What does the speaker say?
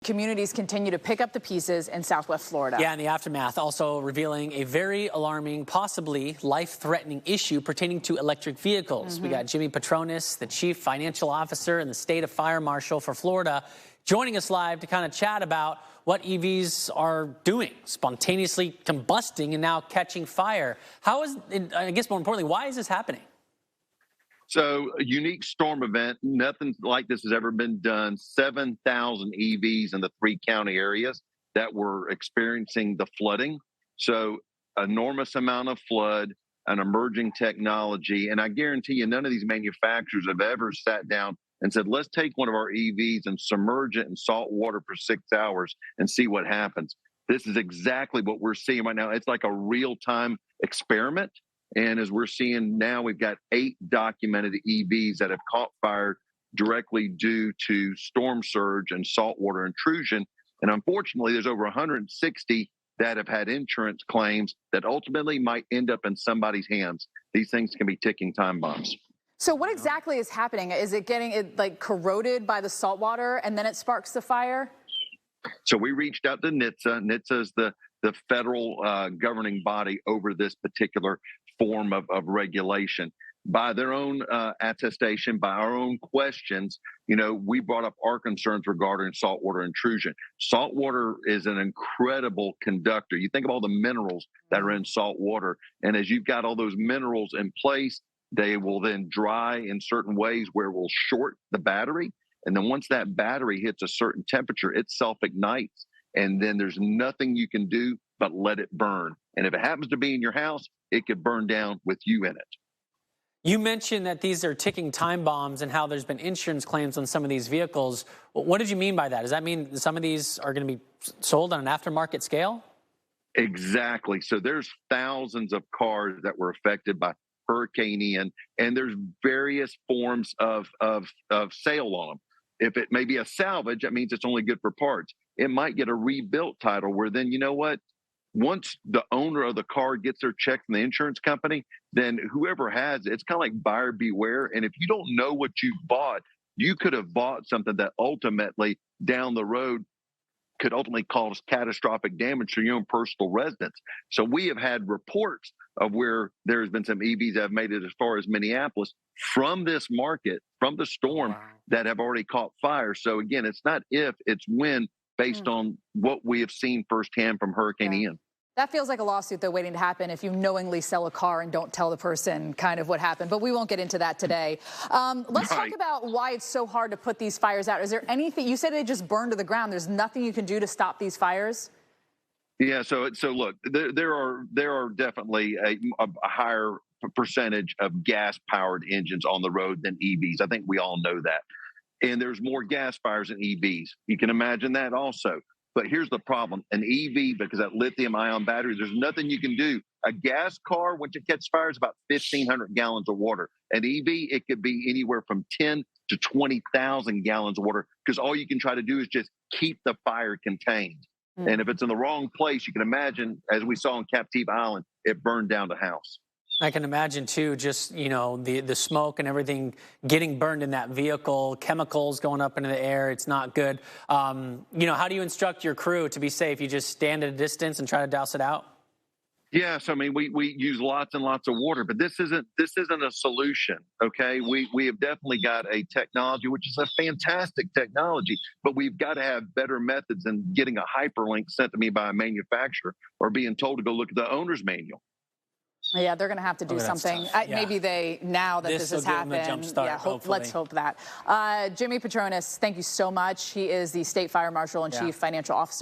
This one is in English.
Communities continue to pick up the pieces in Southwest Florida. Yeah, in the aftermath, also revealing a very alarming, possibly life-threatening issue pertaining to electric vehicles. We got Jimmy Patronis, the Chief Financial Officer and the State of Fire Marshal for Florida, joining us live to kind of chat about what EVs are doing, spontaneously combusting and now catching fire. How is, I guess more importantly, why is this happening? So a unique storm event, nothing like this has ever been done. 7,000 EVs in the 3 county areas that were experiencing the flooding. So enormous amount of flood, an emerging technology. And I guarantee you, none of these manufacturers have ever sat down and said, let's take one of our EVs and submerge it in salt water for 6 hours and see what happens. This is exactly what we're seeing right now. It's like a real-time experiment. And as we're seeing now, we've got 8 documented EVs that have caught fire directly due to storm surge and saltwater intrusion. And unfortunately, there's over 160 that have had insurance claims that ultimately might end up in somebody's hands. These things can be ticking time bombs. So what exactly is happening? Is it getting like corroded by the salt water and then it sparks the fire? So we reached out to NHTSA. NHTSA is the federal governing body over this particular form of regulation. By their own attestation, by our own questions, we brought up our concerns regarding saltwater intrusion. Saltwater is an incredible conductor. You think of all the minerals that are in salt water, and as you've got all those minerals in place, they will then dry in certain ways where it will short the battery. And then once that battery hits a certain temperature, it self-ignites. And then there's nothing you can do but let it burn. And if it happens to be in your house, it could burn down with you in it. You mentioned that these are ticking time bombs and how there's been insurance claims on some of these vehicles. What did you mean by that? Does that mean some of these are going to be sold on an aftermarket scale? Exactly. So there's thousands of cars that were affected by Hurricane Ian, and there's various forms of sale on them. If it may be a salvage, that means it's only good for parts. It might get a rebuilt title where then, you know what? Once the owner of the car gets their check from the insurance company, then whoever has it, it's kind of like buyer beware. And if you don't know what you bought, you could have bought something that ultimately down the road could ultimately cause catastrophic damage to your own personal residence. So we have had reports of where there's been some EVs that have made it as far as Minneapolis from this market, from the storm, that have already caught fire. So again, it's not if, it's when, based on what we have seen firsthand from Hurricane Ian. That feels like a lawsuit, though, waiting to happen if you knowingly sell a car and don't tell the person kind of what happened. But we won't get into that today. Let's talk about why it's so hard to put these fires out. Is there anything, you said they just burned to the ground. There's nothing you can do to stop these fires? Yeah, so look, there are definitely a higher percentage of gas-powered engines on the road than EVs. I think we all know that. And there's more gas fires than EVs. You can imagine that also. But here's the problem. An EV, because that lithium-ion battery, there's nothing you can do. A gas car, once it catches fire, is about 1,500 gallons of water. An EV, it could be anywhere from 10 to 20,000 gallons of water, because all you can try to do is just keep the fire contained. And if it's in the wrong place, you can imagine, as we saw on Captiva Island, it burned down the house. I can imagine, too, just, the smoke and everything getting burned in that vehicle, chemicals going up into the air. It's not good. How do you instruct your crew to be safe? You just stand at a distance and try to douse it out? Yes, I mean, we use lots and lots of water, but this isn't a solution, okay? We have definitely got a technology, which is a fantastic technology, but we've got to have better methods than getting a hyperlink sent to me by a manufacturer or being told to go look at the owner's manual. Yeah, they're going to have to do something. Maybe now that this has happened. Let's hope that. Jimmy Patronis, thank you so much. He is the State Fire Marshal and Chief Financial Officer.